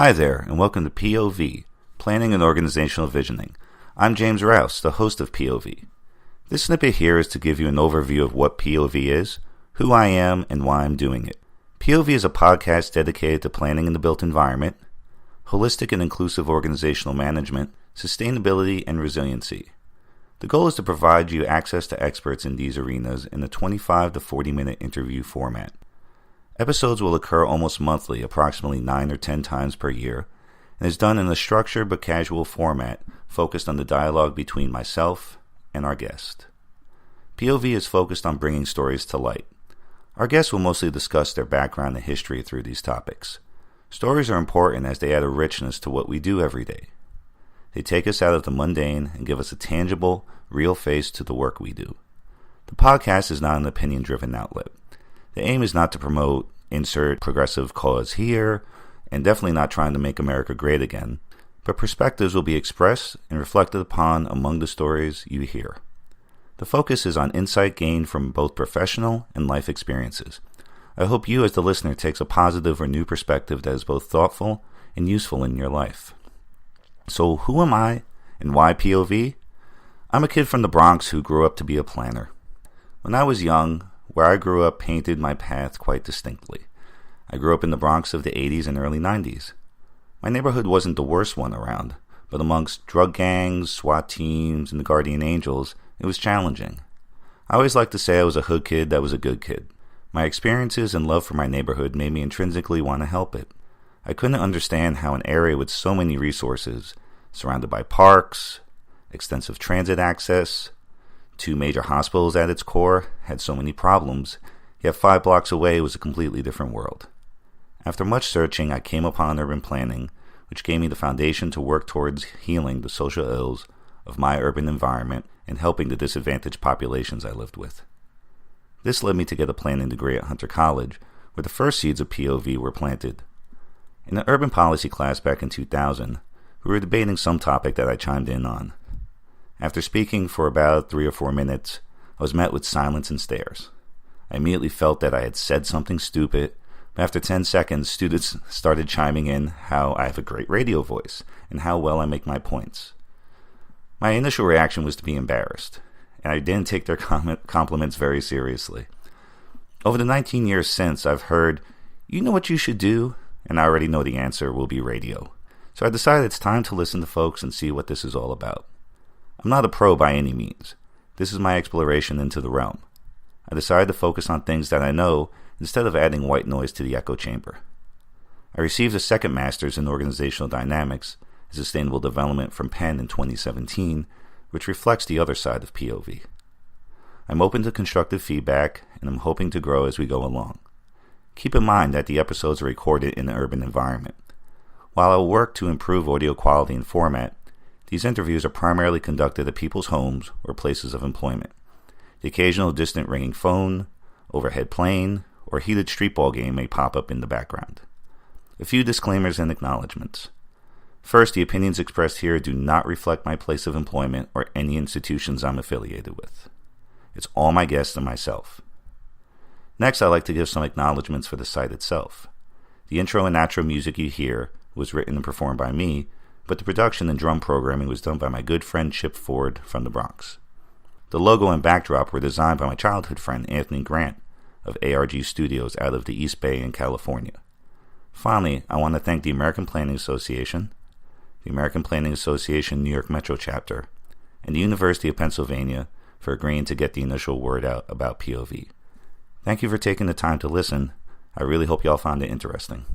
Hi there, and welcome to POV, Planning and Organizational Visioning. I'm James Rouse, the host of POV. This snippet here is to give you an overview of what POV is, who I am, and why I'm doing it. POV is a podcast dedicated to planning in the built environment, holistic and inclusive organizational management, sustainability, and resiliency. The goal is to provide you access to experts in these arenas in a 25 to 40-minute interview format. Episodes will occur almost monthly, approximately 9 or 10 times per year, and is done in a structured but casual format focused on the dialogue between myself and our guest. POV is focused on bringing stories to light. Our guests will mostly discuss their background and history through these topics. Stories are important as they add a richness to what we do every day. They take us out of the mundane and give us a tangible, real face to the work we do. The podcast is not an opinion-driven outlet. The aim is not to promote insert progressive cause here, and definitely not trying to make America great again, but perspectives will be expressed and reflected upon among the stories you hear. The focus is on insight gained from both professional and life experiences. I hope you as the listener takes a positive or new perspective that is both thoughtful and useful in your life. So who am I and why POV? I'm a kid from the Bronx who grew up to be a planner. When I was young, where I grew up painted my path quite distinctly. I grew up in the Bronx of the 80s and early 90s. My neighborhood wasn't the worst one around, but amongst drug gangs, SWAT teams, and the Guardian Angels, it was challenging. I always liked to say I was a hood kid that was a good kid. My experiences and love for my neighborhood made me intrinsically want to help it. I couldn't understand how an area with so many resources, surrounded by parks, extensive transit access, 2 major hospitals at its core, had so many problems, yet 5 blocks away was a completely different world. After much searching, I came upon urban planning, which gave me the foundation to work towards healing the social ills of my urban environment and helping the disadvantaged populations I lived with. This led me to get a planning degree at Hunter College, where the first seeds of POV were planted. In an urban policy class back in 2000, we were debating some topic that I chimed in on. After speaking for about 3 or 4 minutes, I was met with silence and stares. I immediately felt that I had said something stupid, but after 10 seconds, students started chiming in how I have a great radio voice and how well I make my points. My initial reaction was to be embarrassed, and I didn't take their compliments very seriously. Over the 19 years since, I've heard, "You know what you should do?" And I already know the answer will be radio. So I decided it's time to listen to folks and see what this is all about. I'm not a pro by any means. This is my exploration into the realm. I decided to focus on things that I know instead of adding white noise to the echo chamber. I received a second master's in organizational dynamics and sustainable development from Penn in 2017, which reflects the other side of POV. I'm open to constructive feedback, and I'm hoping to grow as we go along. Keep in mind that the episodes are recorded in an urban environment. While I will work to improve audio quality and format, these interviews are primarily conducted at people's homes or places of employment. The occasional distant ringing phone, overhead plane, or heated street ball game may pop up in the background. A few disclaimers and acknowledgments. First, the opinions expressed here do not reflect my place of employment or any institutions I'm affiliated with. It's all my guests and myself. Next, I'd like to give some acknowledgments for the site itself. The intro and outro music you hear was written and performed by me, but the production and drum programming was done by my good friend Chip Ford from the Bronx. The logo and backdrop were designed by my childhood friend Anthony Grant of ARG Studios out of the East Bay in California. Finally, I want to thank the American Planning Association, the American Planning Association New York Metro Chapter, and the University of Pennsylvania for agreeing to get the initial word out about POV. Thank you for taking the time to listen. I really hope y'all found it interesting.